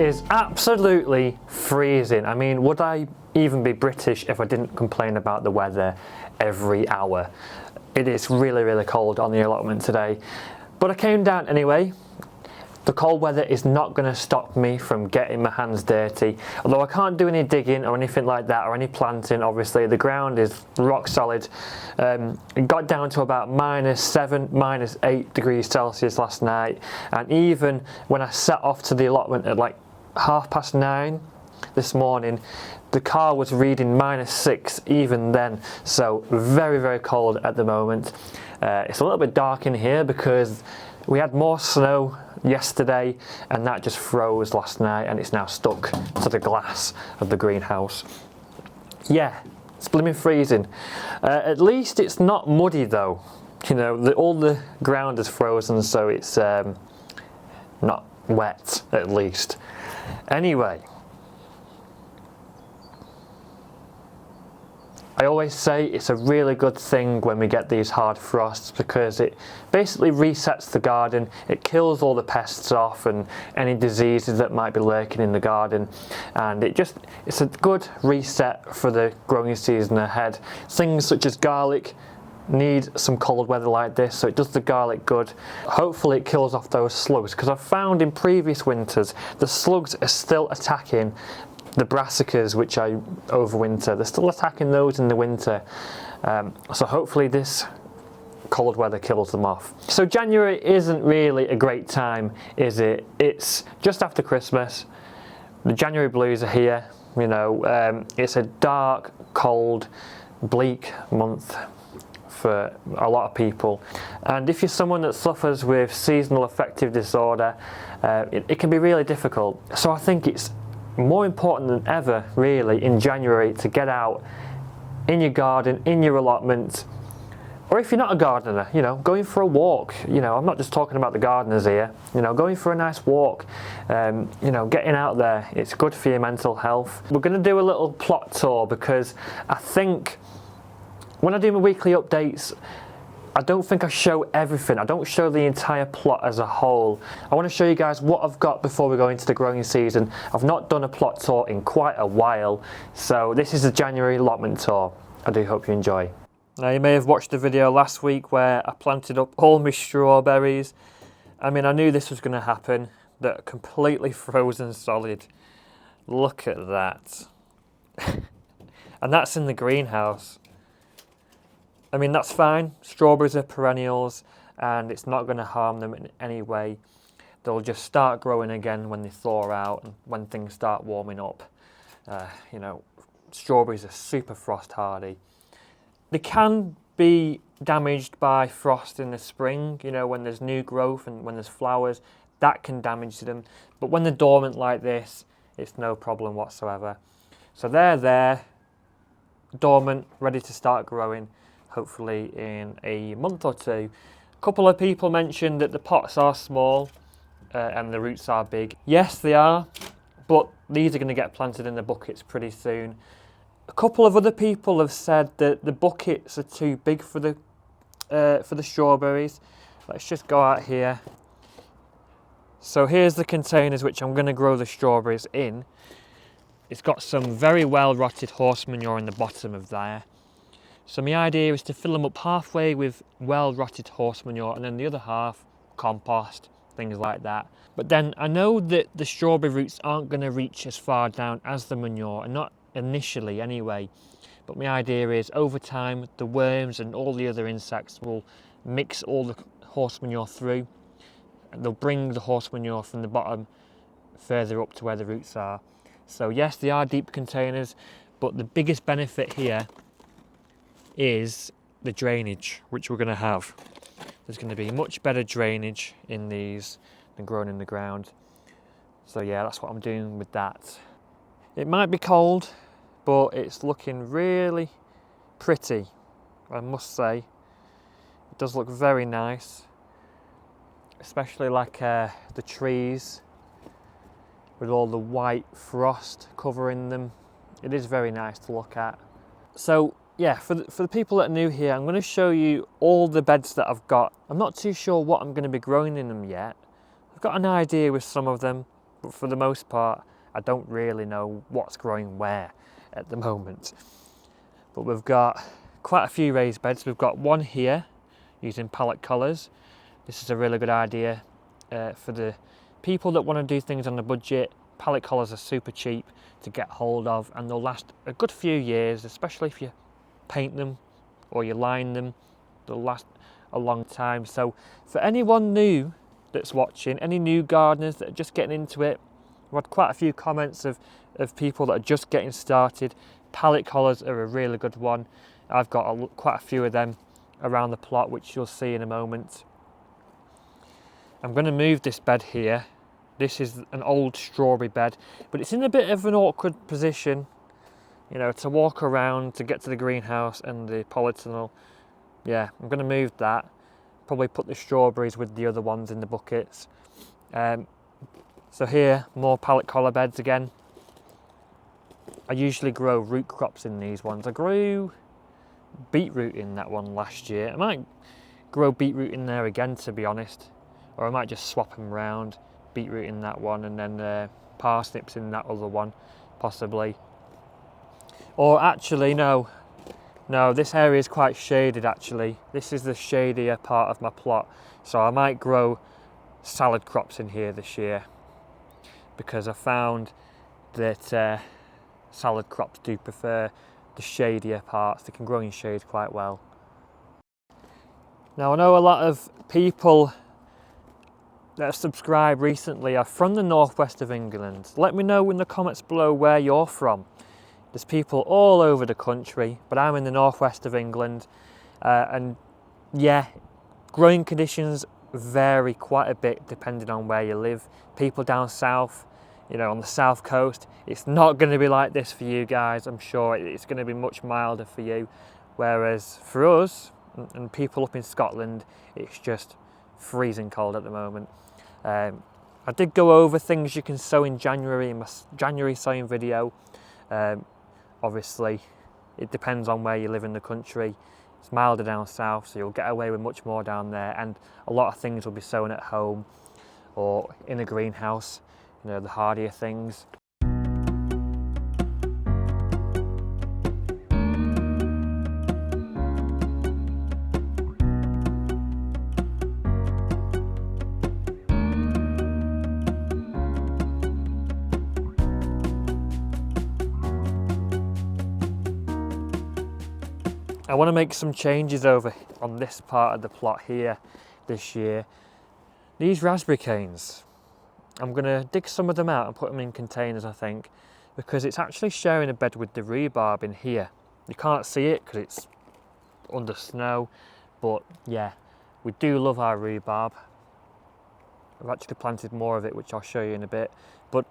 is absolutely freezing. I mean, would I even be British if I didn't complain about the weather every hour? It is really, really cold on the allotment today. But I came down anyway. The cold weather is not going to stop me from getting my hands dirty. Although I can't do any digging or anything like that, or any planting, obviously. The ground is rock solid. It got down to about -7, -8 degrees Celsius last night. And even when I set off to the allotment at like 9:30 this morning, the car was reading -6 even then. So very, very cold at the moment. It's a little bit dark in here because we had more snow yesterday and that just froze last night, and it's now stuck to the glass of the greenhouse. Yeah, it's blooming freezing. At least it's not muddy though. You know, all the ground is frozen, so it's not wet at least. Anyway, I always say it's a really good thing when we get these hard frosts because it basically resets the garden. It kills all the pests off and any diseases that might be lurking in the garden, and it's a good reset for the growing season ahead. Things such as garlic need some cold weather like this, so it does the garlic good. Hopefully it kills off those slugs, because I've found in previous winters the slugs are still attacking the brassicas, which I overwinter. They're still attacking those in the winter, so hopefully this cold weather kills them off. So January isn't really a great time, is it? It's just after Christmas. The January blues are here. You know, it's a dark, cold, bleak month for a lot of people, and if you're someone that suffers with seasonal affective disorder, it can be really difficult. So I think it's more important than ever really in January to get out in your garden, in your allotment, or if you're not a gardener, you know, going for a walk. You know, I'm not just talking about the gardeners here. You know, going for a nice walk, you know, getting out there, it's good for your mental health. We're going to do a little plot tour because I think when I do my weekly updates, I don't think I show everything. I don't show the entire plot as a whole. I want to show you guys what I've got before we go into the growing season. I've not done a plot tour in quite a while, so this is the January allotment tour. I do hope you enjoy. Now, you may have watched the video last week where I planted up all my strawberries. I mean, I knew this was going to happen. They're completely frozen solid. Look at that. And that's in the greenhouse. I mean, that's fine. Strawberries are perennials and it's not going to harm them in any way. They'll just start growing again when they thaw out and when things start warming up. You know, strawberries are super frost hardy. They can be damaged by frost in the spring, you know, when there's new growth and when there's flowers, that can damage them. But when they're dormant like this, it's no problem whatsoever. So they're there, dormant, ready to start growing, hopefully in a month or two. A couple of people mentioned that the pots are small and the roots are big. Yes, they are, but these are going to get planted in the buckets pretty soon. A couple of other people have said that the buckets are too big for the strawberries. Let's just go out here. So here's the containers which I'm going to grow the strawberries in. It's got some very well rotted horse manure in the bottom of there. So my idea is to fill them up halfway with well rotted horse manure and then the other half compost, things like that. But then I know that the strawberry roots aren't going to reach as far down as the manure, and not initially anyway. But my idea is over time the worms and all the other insects will mix all the horse manure through, and they'll bring the horse manure from the bottom further up to where the roots are. So yes, they are deep containers, but the biggest benefit here is the drainage which we're going to have. There's going to be much better drainage in these than growing in the ground. So yeah, that's what I'm doing with that. It might be cold, but it's looking really pretty, I must say. It does look very nice, especially like the trees with all the white frost covering them. It is very nice to look at. So yeah, for the people that are new here, I'm going to show you all the beds that I've got. I'm not too sure what I'm going to be growing in them yet. I've got an idea with some of them, but for the most part I don't really know what's growing where at the moment. But we've got quite a few raised beds. We've got one here using pallet collars. This is a really good idea for the people that want to do things on a budget. Pallet collars are super cheap to get hold of, and they'll last a good few years, especially if you paint them or you line them. They'll last a long time. So for anyone new that's watching, any new gardeners that are just getting into it, I've had quite a few comments of people that are just getting started. Pallet collars are a really good one. I've got quite a few of them around the plot, which you'll see in a moment. I'm going to move this bed here. This is an old strawberry bed, but it's in a bit of an awkward position, you know, to walk around to get to the greenhouse and the polytunnel. Yeah, I'm going to move that. Probably put the strawberries with the other ones in the buckets. So here, more pallet collar beds again. I usually grow root crops in these ones. I grew beetroot in that one last year. I might grow beetroot in there again, to be honest, or I might just swap them around. Beetroot in that one, and then parsnips in that other one, possibly. Or actually, no, this area is quite shaded actually. This is the shadier part of my plot, so I might grow salad crops in here this year, because I found that salad crops do prefer the shadier parts. They can grow in shade quite well. Now I know a lot of people that have subscribed recently are from the northwest of England. Let me know in the comments below where you're from. There's people all over the country, but I'm in the northwest of England, and yeah, growing conditions vary quite a bit depending on where you live. People down south, you know, on the south coast, it's not going to be like this for you guys. I'm sure it's going to be much milder for you, whereas for us and people up in Scotland, it's just freezing cold at the moment. I did go over things you can sow in January in my January sowing video. Obviously, it depends on where you live in the country. It's milder down south, so you'll get away with much more down there, and a lot of things will be sown at home or in a greenhouse, you know, the hardier things. I want to make some changes over on this part of the plot here this year. These raspberry canes, I'm going to dig some of them out and put them in containers, I think, because it's actually sharing a bed with the rhubarb in here. You can't see it because it's under snow, but yeah, we do love our rhubarb. I've actually planted more of it, which I'll show you in a bit. But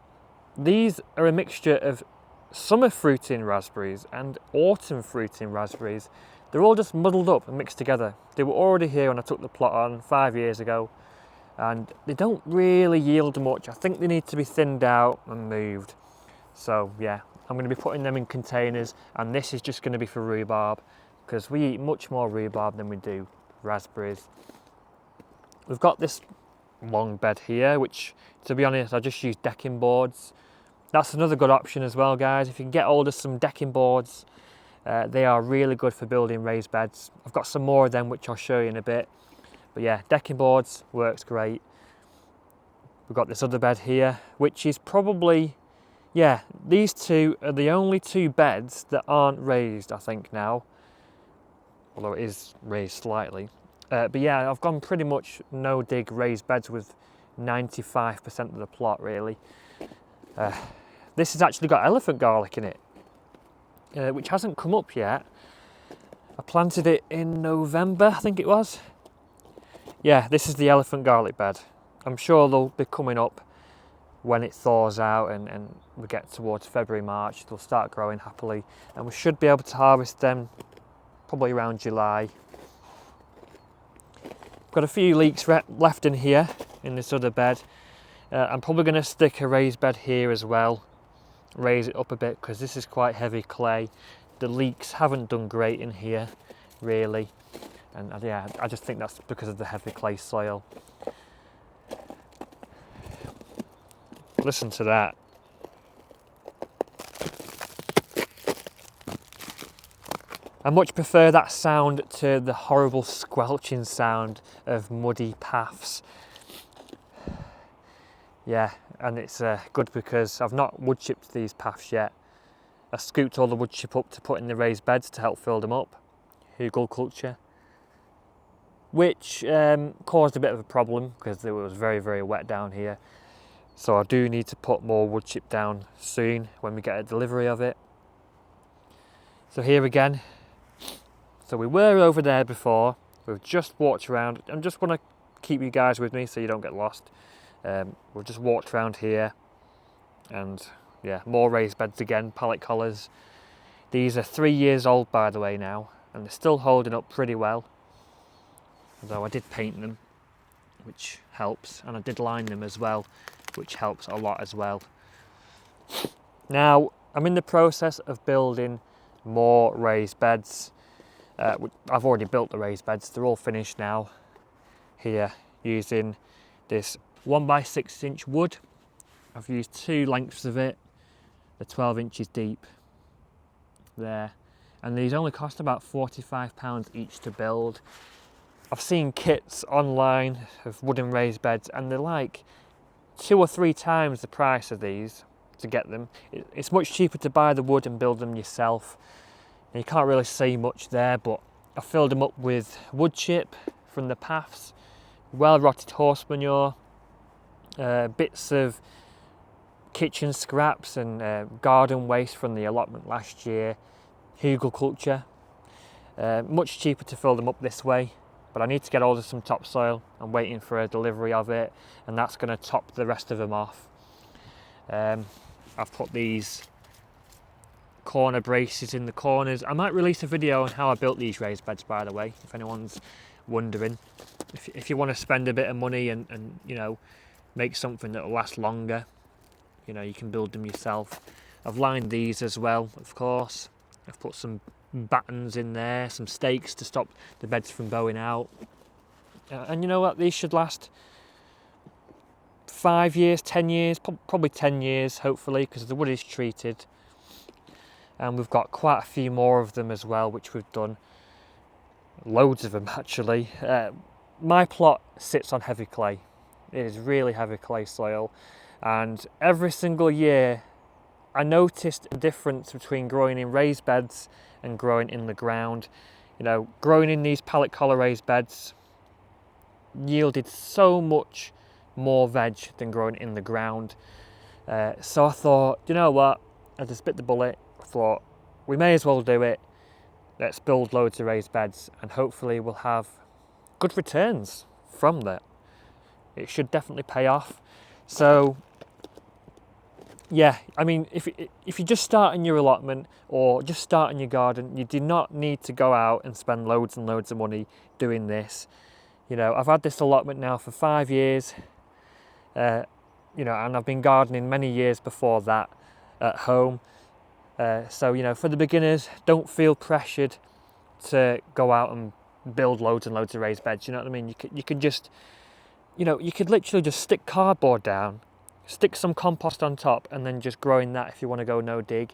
these are a mixture of summer fruiting raspberries and autumn fruiting raspberries. They're all just muddled up and mixed together. They were already here when I took the plot on 5 years ago, and they don't really yield much. I think they need to be thinned out and moved. So yeah, I'm going to be putting them in containers, and this is just going to be for rhubarb, because we eat much more rhubarb than we do raspberries. We've got this long bed here, which, to be honest, I just use decking boards. That's another good option as well, guys. If you can get hold of some decking boards, they are really good for building raised beds. I've got some more of them, which I'll show you in a bit. But yeah, decking boards works great. We've got this other bed here, which is probably, yeah, these two are the only two beds that aren't raised, I think, now. Although it is raised slightly. But yeah, I've gone pretty much no dig raised beds with 95% of the plot, really. This has actually got elephant garlic in it, which hasn't come up yet. I planted it in November, I think it was. Yeah, this is the elephant garlic bed. I'm sure they'll be coming up when it thaws out and we get towards February, March. They'll start growing happily, and we should be able to harvest them probably around July. Got a few leeks left in here in this other bed. I'm probably going to stick a raised bed here as well, raise it up a bit, because this is quite heavy clay. The leeks haven't done great in here, really, and yeah, I just think that's because of the heavy clay soil. Listen to that. I much prefer that sound to the horrible squelching sound of muddy paths. Yeah, and it's good because I've not wood chipped these paths yet. I scooped all the wood chip up to put in the raised beds to help fill them up, hugel culture, which caused a bit of a problem because it was very, very wet down here. So I do need to put more wood chip down soon when we get a delivery of it. So here again, so we were over there before, we've just walked around. I just want to keep you guys with me so you don't get lost. We've just walked around here, and yeah, more raised beds again, pallet collars. These are 3 years old, by the way, now, and they're still holding up pretty well. Although I did paint them, which helps, and I did line them as well, which helps a lot as well. Now, I'm in the process of building more raised beds. I've already built the raised beds, they're all finished now. Here, using this 1x6 wood. I've used 2 lengths of it. They're 12 inches deep there, and these only cost about £45 each to build. I've seen kits online of wooden raised beds and they're like 2 or 3 times the price of these to get them. It's much cheaper to buy the wood and build them yourself. And you can't really see much there, but I filled them up with wood chip from the paths, well rotted horse manure, bits of kitchen scraps and garden waste from the allotment last year, hugel culture. Much cheaper to fill them up this way, but I need to get hold of some topsoil. I'm waiting for a delivery of it, and that's going to top the rest of them off. I've put these corner braces in the corners. I might release a video on how I built these raised beds, by the way, if anyone's wondering. If you want to spend a bit of money and you know, make something that will last longer, you know, you can build them yourself. I've lined these as well, of course. I've put some battens in there, some stakes to stop the beds from bowing out. And you know what, these should last 5 years, 10 years, probably 10 years hopefully, because the wood is treated. And we've got quite a few more of them as well, which we've done. Loads of them actually. My plot sits on heavy clay. It is really heavy clay soil, and every single year I noticed a difference between growing in raised beds and growing in the ground. You know, growing in these pallet collar raised beds yielded so much more veg than growing in the ground. So I thought, you know what, I just bit the bullet. I thought, we may as well do it. Let's build loads of raised beds, and hopefully we'll have good returns from that. It should definitely pay off. So yeah, I mean, if you just start in your allotment or just start in your garden, you do not need to go out and spend loads and loads of money doing this. You know, I've had this allotment now for 5 years, you know, and I've been gardening many years before that at home. So, you know, for the beginners, don't feel pressured to go out and build loads and loads of raised beds. You know what I mean? You can just, you know, you could literally just stick cardboard down, stick some compost on top, and then just grow in that if you want to go no dig.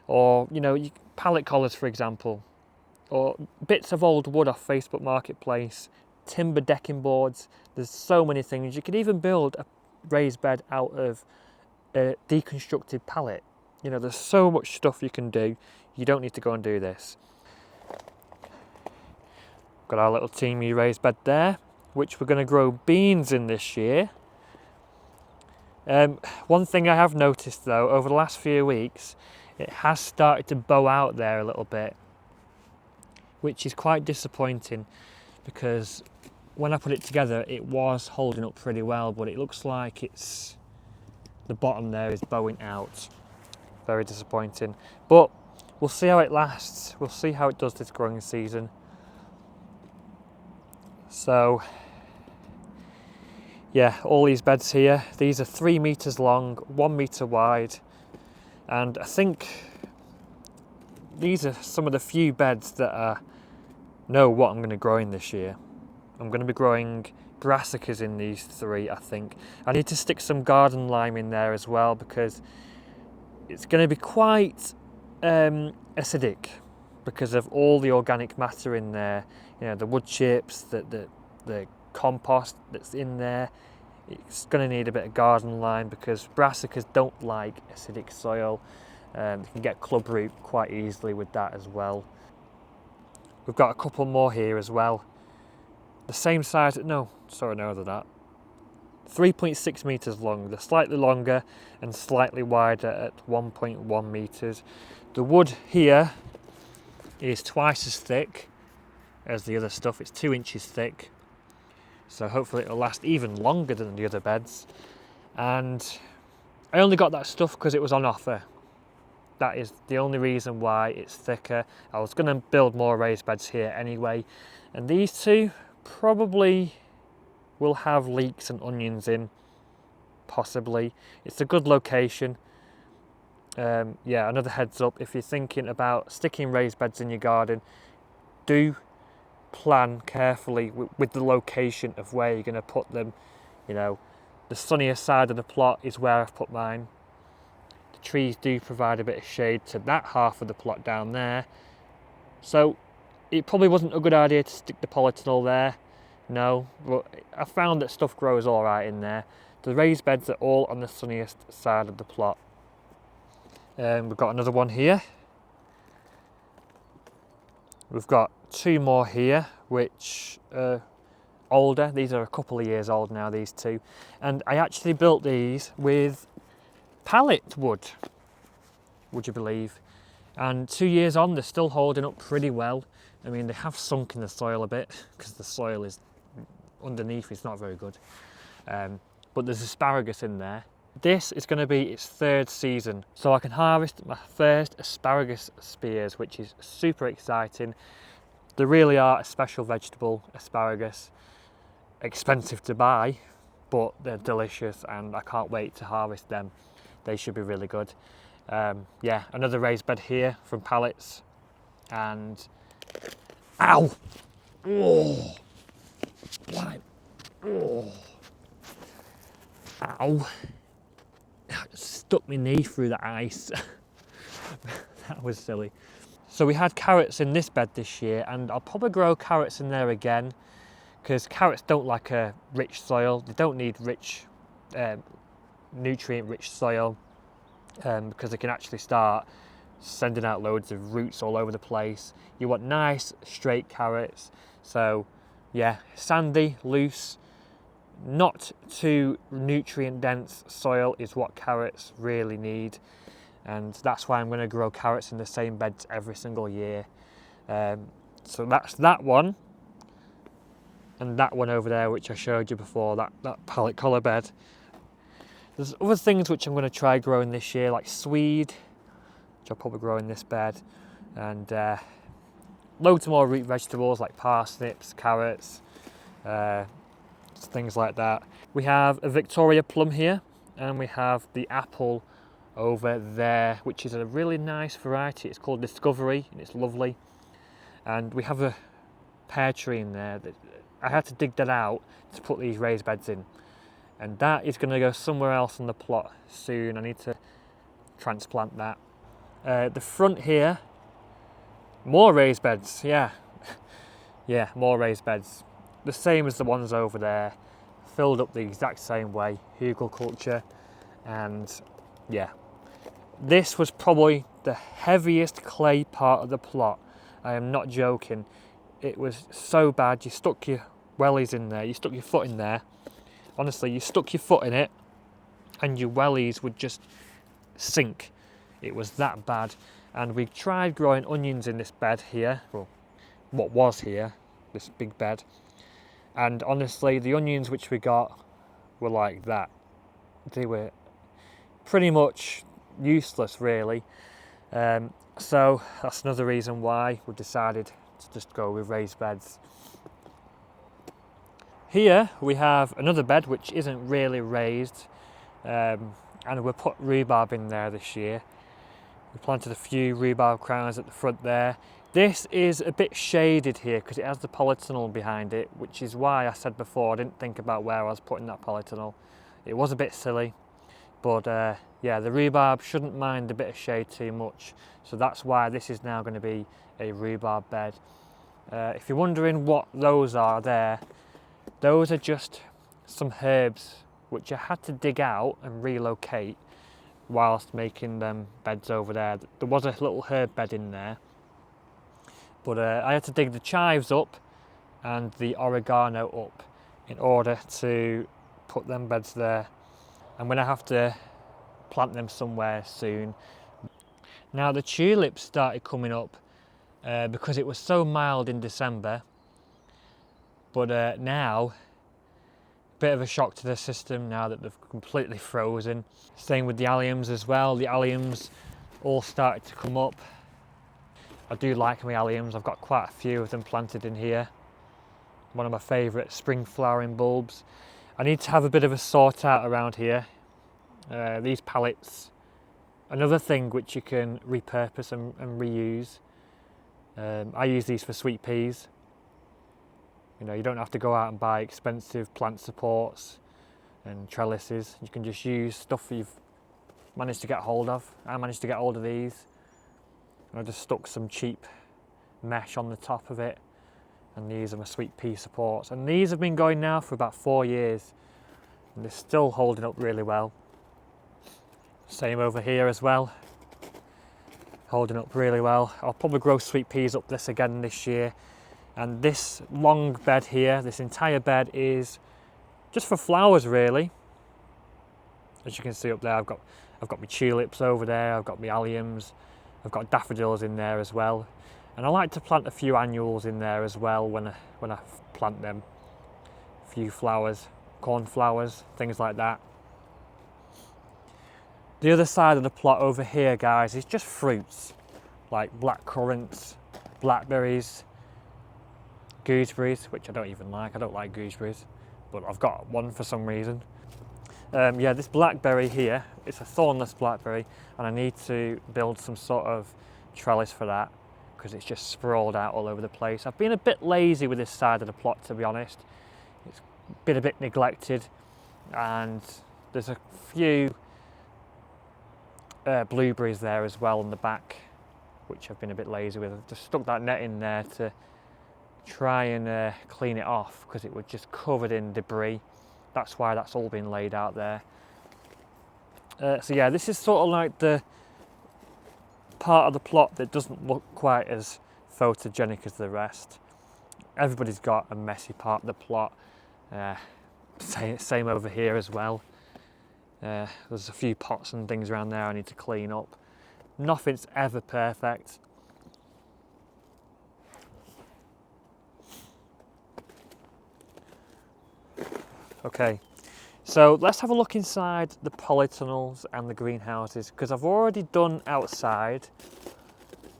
Or, you know, pallet collars, for example, or bits of old wood off Facebook Marketplace, timber decking boards. There's so many things. You could even build a raised bed out of a deconstructed pallet. You know, there's so much stuff you can do. You don't need to go and do this. Got our little teamy raised bed there, which we're going to grow beans in this year. One thing I have noticed though, over the last few weeks, it has started to bow out there a little bit, which is quite disappointing, because when I put it together it was holding up pretty well, but it looks like it's, the bottom there is bowing out. Very disappointing, but we'll see how it lasts. We'll see how it does this growing season. So yeah, all these beds here, these are 3 meters long, 1 meter wide, and I think these are some of the few beds that I know what I'm going to grow in this year. I'm going to be growing brassicas in these 3, I think. I need to stick some garden lime in there as well because it's going to be quite acidic because of all the organic matter in there. You know, the wood chips, the compost that's in there. It's going to need a bit of garden lime because brassicas don't like acidic soil. You can get club root quite easily with that as well. We've got a couple more here as well. The same size, no, they're not. 3.6 metres long. They're slightly longer and slightly wider at 1.1 metres. The wood here is twice as thick as the other stuff. It's 2 inches thick. So hopefully it'll last even longer than the other beds. And I only got that stuff because it was on offer. That is the only reason why it's thicker. I was going to build more raised beds here anyway. And these 2 probably will have leeks and onions in, possibly. It's a good location. Yeah, another heads up, if you're thinking about sticking raised beds in your garden, do plan carefully with the location of where you're going to put them. You know, the sunnier side of the plot is where I've put mine. The trees do provide a bit of shade to that half of the plot down there. So it probably wasn't a good idea to stick the polytunnel there. No, but I found that stuff grows all right in there. The raised beds are all on the sunniest side of the plot. We've got another one here. We've got 2 more here, which are older. These are a couple of years old now, these 2. And I actually built these with pallet wood, would you believe? And 2 years on, they're still holding up pretty well. I mean, they have sunk in the soil a bit because the soil is underneath, it's not very good. But there's asparagus in there. This is going to be its 3rd season, so I can harvest my first asparagus spears, which is super exciting. They really are a special vegetable, asparagus. Expensive to buy, but they're delicious and I can't wait to harvest them. They should be really good. Yeah, another raised bed here from pallets. And ow! Oh! Why? Oh! Ow! Stuck my knee through the ice. That was silly. So we had carrots in this bed this year, and I'll probably grow carrots in there again because carrots don't like a rich soil. They don't need rich, nutrient-rich soil because they can actually start sending out loads of roots all over the place. You want nice, straight carrots. So yeah, sandy, loose, not too nutrient-dense soil is what carrots really need. And that's why I'm going to grow carrots in the same beds every single year. So that's that one. And that one over there, which I showed you before, that pallet collar bed. There's other things which I'm going to try growing this year, like swede, which I'll probably grow in this bed. And loads more root vegetables like parsnips, carrots, things like that. We have a Victoria plum here, and we have the apple over there, which is a really nice variety. It's called Discovery, and it's lovely. And we have a pear tree in there. I had to dig that out to put these raised beds in. And that is going to go somewhere else on the plot soon. I need to transplant that. The front here, more raised beds, yeah. Yeah, more raised beds. The same as the ones over there, filled up the exact same way, hugelkultur, and yeah. This was probably the heaviest clay part of the plot. I am not joking. It was so bad, you stuck your wellies in there, you stuck your foot in there. Honestly, you stuck your foot in it and your wellies would just sink. It was that bad. And we tried growing onions in this bed here, well, what was here, this big bed. And honestly, the onions which we got were like that. They were pretty much useless, really. So that's another reason why we decided to just go with raised beds. Here we have another bed which isn't really raised, and we put rhubarb in there this year. We planted a few rhubarb crowns at the front there. This is a bit shaded here because it has the polytunnel behind it, which is why I said before I didn't think about where I was putting that polytunnel. It was a bit silly, but yeah, the rhubarb shouldn't mind a bit of shade too much, so that's why this is now going to be a rhubarb bed. If you're wondering what those are there, those are just some herbs which I had to dig out and relocate whilst making them beds over there. There was a little herb bed in there, but I had to dig the chives up and the oregano up in order to put them beds there. I'm going to have to plant them somewhere soon. Now the tulips started coming up because it was so mild in December, but now bit of a shock to the system now that they've completely frozen. Same with the alliums as well. The alliums all started to come up. I do like my alliums. I've got quite a few of them planted in here. One of my favourite spring flowering bulbs. I need to have a bit of a sort out around here. These pallets, another thing which you can repurpose and reuse. I use these for sweet peas. You know, you don't have to go out and buy expensive plant supports and trellises. You can just use stuff that you've managed to get hold of. I managed to get hold of these. I just stuck some cheap mesh on the top of it, and these are my sweet pea supports. And these have been going now for about 4 years, and they're still holding up really well. Same over here as well, holding up really well. I'll probably grow sweet peas up this again this year. And this long bed here, this entire bed is just for flowers really. As you can see up there, I've got my tulips over there, I've got my alliums, I've got daffodils in there as well. And I like to plant a few annuals in there as well when I plant them. A few flowers, cornflowers, things like that. The other side of the plot over here, guys, is just fruits like black currants, blackberries, gooseberries, which I don't even like. I don't like gooseberries, but I've got one for some reason. Yeah, this blackberry here, it's a thornless blackberry, and I need to build some sort of trellis for that because it's just sprawled out all over the place. I've been a bit lazy with this side of the plot, to be honest. It's been a bit neglected, and there's a few blueberries there as well on the back, which I've been a bit lazy with. I've just stuck that net in there to try and clean it off because it was just covered in debris. That's why that's all been laid out there. So yeah, this is sort of like the part of the plot that doesn't look quite as photogenic as the rest. Everybody's got a messy part of the plot. Same over here as well. There's a few pots and things around there I need to clean up. Nothing's ever perfect. Okay, so let's have a look inside the polytunnels and the greenhouses, because I've already done outside.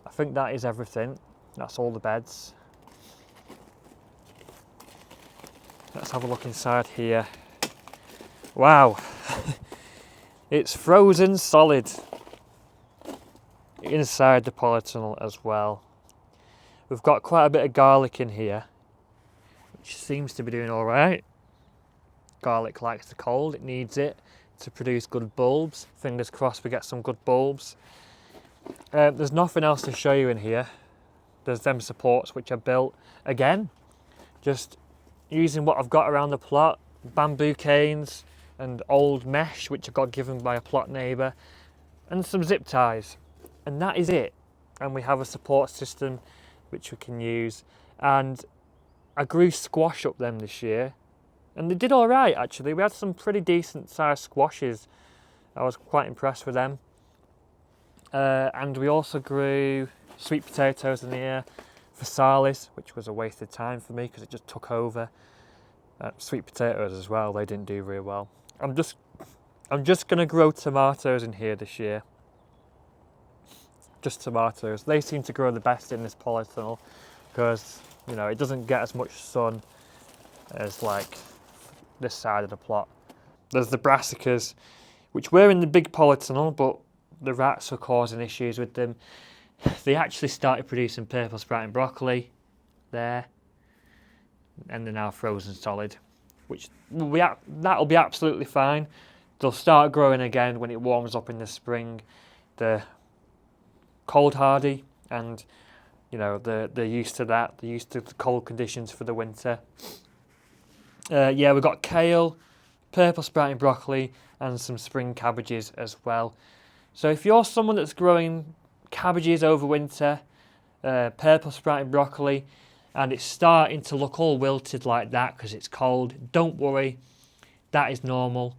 I think that is everything. That's all the beds. Let's have a look inside here. Wow, it's frozen solid inside the polytunnel as well. We've got quite a bit of garlic in here, which seems to be doing all right. Garlic likes the cold, it needs it to produce good bulbs. Fingers crossed we get some good bulbs. There's nothing else to show you in here. There's them supports which I built. Again, just using what I've got around the plot. Bamboo canes and old mesh which I got given by a plot neighbour, and some zip ties. And that is it. And we have a support system which we can use. And I grew squash up them this year. And they did all right, actually. We had some pretty decent sized squashes. I was quite impressed with them. And we also grew sweet potatoes in here, phasalis, which was a waste of time for me because it just took over. Sweet potatoes as well, they didn't do very well. I'm just going to grow tomatoes in here this year. Just tomatoes. They seem to grow the best in this polytunnel because, you know, it doesn't get as much sun as like this side of the plot. There's the brassicas, which were in the big polytunnel, but the rats are causing issues with them. They actually started producing purple sprouting broccoli there, and they're now frozen solid, which that'll be absolutely fine. They'll start growing again when it warms up in the spring. They're cold hardy, and you know they're used to that. They're used to the cold conditions for the winter. Yeah, we've got kale, purple sprouting broccoli, and some spring cabbages as well. So if you're someone that's growing cabbages over winter, purple sprouting broccoli, and it's starting to look all wilted like that because it's cold, don't worry, that is normal.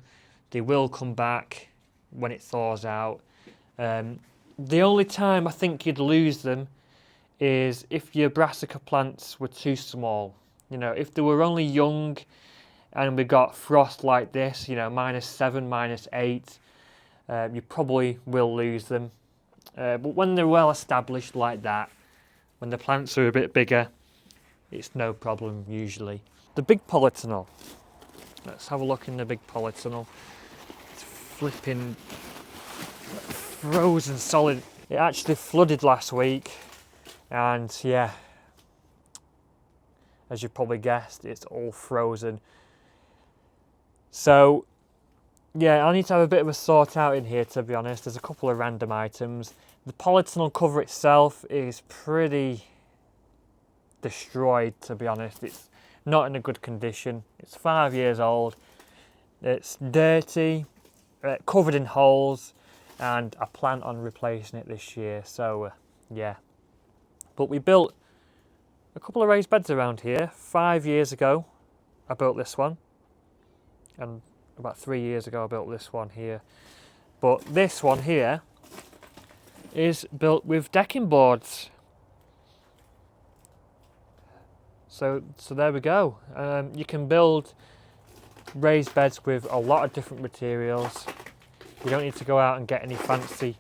They will come back when it thaws out. The only time I think you'd lose them is if your brassica plants were too small. You know, if they were only young and we got frost like this, you know, -7, -8, you probably will lose them. But when they're well established like that, when the plants are a bit bigger, it's no problem usually. The big polytunnel. Let's have a look in the big polytunnel. It's flipping frozen solid. It actually flooded last week, and yeah, as you probably guessed, it's all frozen. So yeah, I need to have a bit of a sort out in here, to be honest. There's a couple of random items. The polytunnel cover itself is pretty destroyed, to be honest. It's not in a good condition. It's 5 years old. It's dirty, covered in holes, and I plan on replacing it this year. So yeah, but we built a couple of raised beds around here 5 years ago. I built this one, and about 3 years ago I built this one here. But this one here is built with decking boards. So there we go. You can build raised beds with a lot of different materials. You don't need to go out and get any fancy.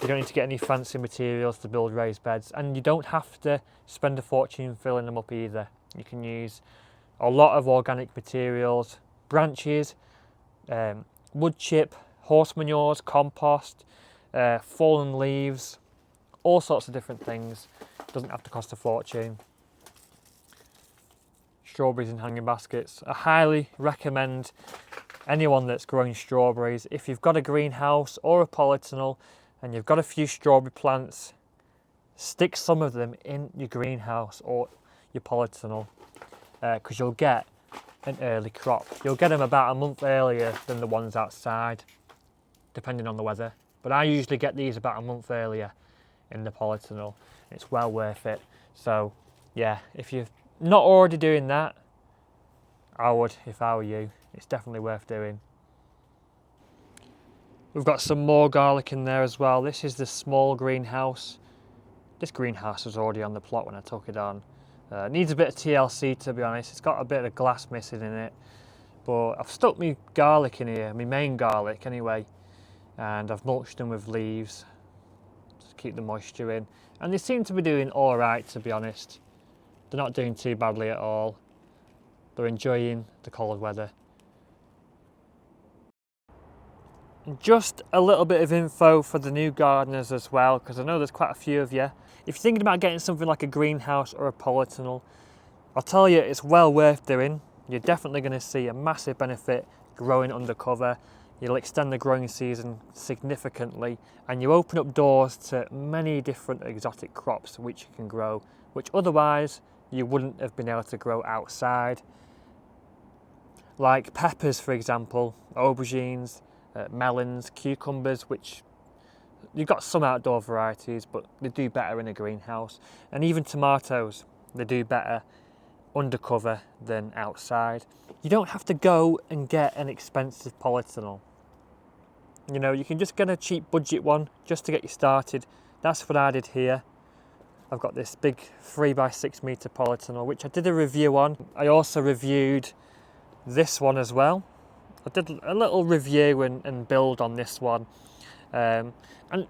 You don't need to get any fancy materials to build raised beds, and you don't have to spend a fortune filling them up either. You can use a lot of organic materials, branches, wood chip, horse manures, compost, fallen leaves, all sorts of different things. It doesn't have to cost a fortune. Strawberries in hanging baskets. I highly recommend anyone that's growing strawberries, if you've got a greenhouse or a polytunnel and you've got a few strawberry plants, stick some of them in your greenhouse or your polytunnel, because you'll get an early crop. You'll get them about a month earlier than the ones outside, depending on the weather. But I usually get these about a month earlier in the polytunnel. It's well worth it. So yeah, if you're not already doing that, I would if I were you. It's definitely worth doing. We've got some more garlic in there as well. This is the small greenhouse. This greenhouse was already on the plot when I took it on. It needs a bit of TLC, to be honest. It's got a bit of glass missing in it. But I've stuck my garlic in here, my main garlic anyway. And I've mulched them with leaves to keep the moisture in. And they seem to be doing all right, to be honest. They're not doing too badly at all. They're enjoying the cold weather. And just a little bit of info for the new gardeners as well, because I know there's quite a few of you. If you're thinking about getting something like a greenhouse or a polytunnel, I'll tell you it's well worth doing. You're definitely going to see a massive benefit growing under cover. You'll extend the growing season significantly, and you open up doors to many different exotic crops which you can grow, which otherwise you wouldn't have been able to grow outside. Like peppers, for example, aubergines, melons, cucumbers, which you've got some outdoor varieties, but they do better in a greenhouse. And even tomatoes, they do better undercover than outside. You don't have to go and get an expensive polytunnel. You know, you can just get a cheap budget one just to get you started. That's what I did here. I've got this big 3x6 metre polytunnel, which I did a review on. I also reviewed this one as well. I did a little review and build on this one. And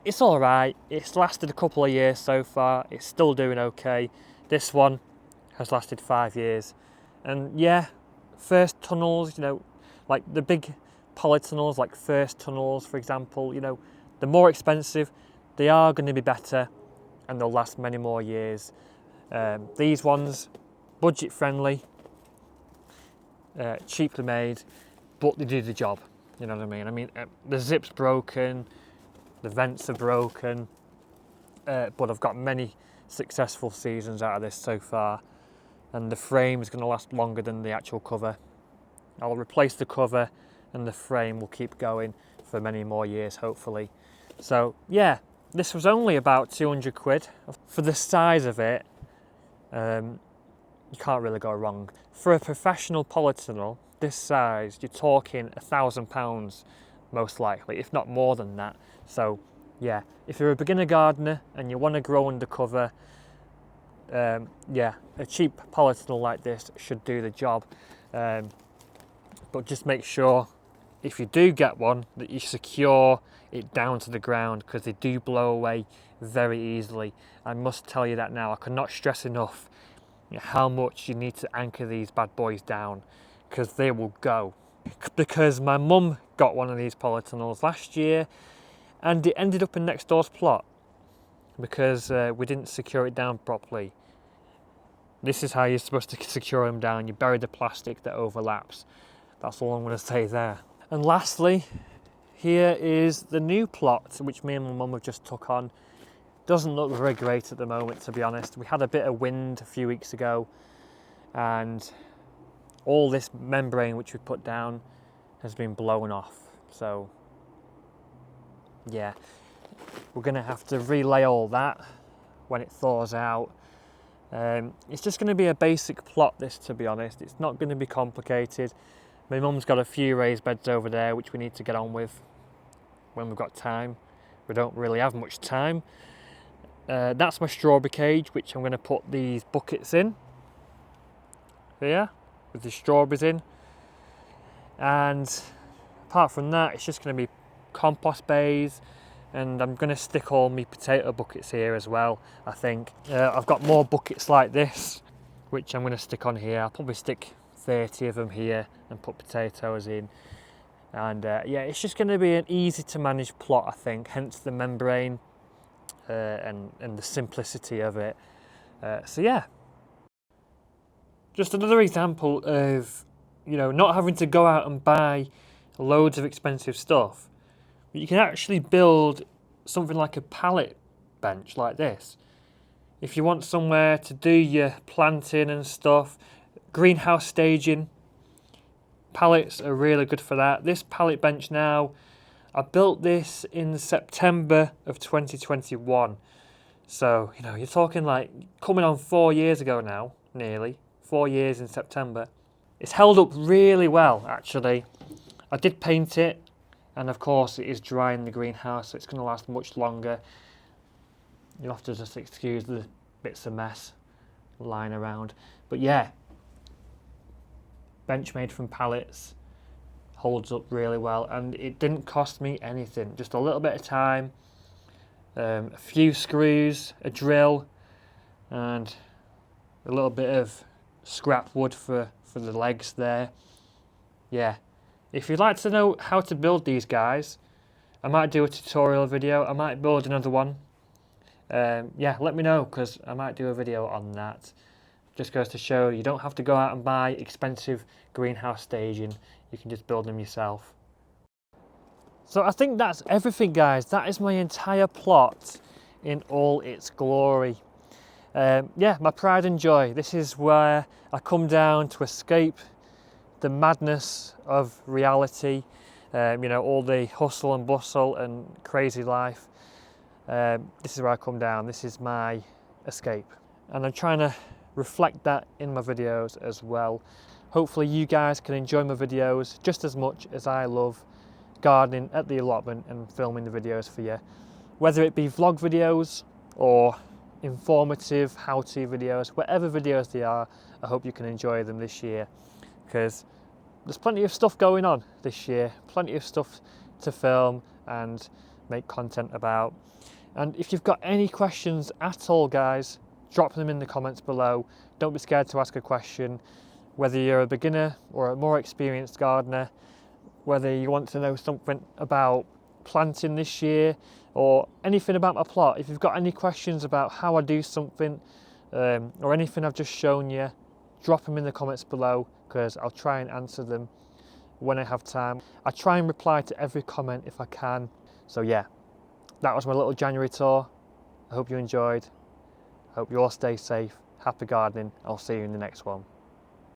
it's all right. It's lasted a couple of years so far. It's still doing okay. This one has lasted 5 years. And yeah, first tunnels, you know, like the big polytunnels, like first tunnels, for example, you know, they're more expensive. They are going to be better. and they'll last many more years. These ones, budget friendly, cheaply made, but they do the job. You know what I mean? I mean, the zip's broken, the vents are broken, but I've got many successful seasons out of this so far, and the frame is going to last longer than the actual cover. I'll replace the cover and the frame will keep going for many more years, hopefully. So yeah, this was only about 200 quid. For the size of it, you can't really go wrong. For a professional polytunnel this size, you're talking £1,000 most likely, if not more than that. So yeah, if you're a beginner gardener and you want to grow undercover, yeah, a cheap polytunnel like this should do the job. But just make sure, if you do get one, that you secure it down to the ground, because they do blow away very easily. I must tell you that now. I cannot stress enough how much you need to anchor these bad boys down, because they will go. Because my mum got one of these polytunnels last year and it ended up in next door's plot because we didn't secure it down properly. This is how you're supposed to secure them down. You bury the plastic that overlaps. That's all I'm going to say there. And lastly, here is the new plot which me and my mum have just took on. Doesn't look very great at the moment, to be honest. We had a bit of wind a few weeks ago and all this membrane which we put down has been blown off. So yeah, we're going to have to relay all that when it thaws out. It's just going to be a basic plot, this, to be honest. It's not going to be complicated. My mum's got a few raised beds over there which we need to get on with when we've got time. We don't really have much time. That's my strawberry cage, which I'm going to put these buckets in here with the strawberries in. And apart from that, it's just going to be compost bays, and I'm going to stick all my potato buckets here as well, I think. I've got more buckets like this which I'm going to stick on here. I'll probably stick 30 of them here and put potatoes in. And yeah, it's just going to be an easy to manage plot, I think, hence the membrane and the simplicity of it. So yeah, just another example of, you know, not having to go out and buy loads of expensive stuff. You can actually build something like a pallet bench like this. If you want somewhere to do your planting and stuff, greenhouse staging, pallets are really good for that. This pallet bench now, I built this in September of 2021. So, you know, you're talking like coming on 4 years ago now, nearly 4 years in September. It's held up really well, actually. I did paint it, and of course it is dry in the greenhouse, so it's going to last much longer. You'll have to just excuse the bits of mess lying around. But yeah, bench made from pallets, holds up really well, and it didn't cost me anything. Just a little bit of time, a few screws, a drill, and a little bit of scrap wood for the legs there. Yeah. If you'd like to know how to build these guys, I might do a tutorial video, I might build another one. Yeah, let me know, because I might do a video on that. Just goes to show you don't have to go out and buy expensive greenhouse staging, you can just build them yourself. So I think that's everything, guys. That is my entire plot in all its glory. Yeah, my pride and joy. This is where I come down to escape the madness of reality, you know, all the hustle and bustle and crazy life. This is where I come down. This is my escape, and I'm trying to reflect that in my videos as well. Hopefully you guys can enjoy my videos just as much as I love gardening at the allotment and filming the videos for you, whether it be vlog videos or informative how-to videos. Whatever videos they are, I hope you can enjoy them this year, because there's plenty of stuff going on this year, plenty of stuff to film and make content about. And if you've got any questions at all, guys, drop them in the comments below. Don't be scared to ask a question, whether you're a beginner or a more experienced gardener, whether you want to know something about planting this year, or anything about my plot. If you've got any questions about how I do something, or anything I've just shown you, drop them in the comments below, because I'll try and answer them when I have time. I try and reply to every comment if I can. So yeah, that was my little January tour. I hope you enjoyed. I hope you all stay safe. Happy gardening. I'll see you in the next one.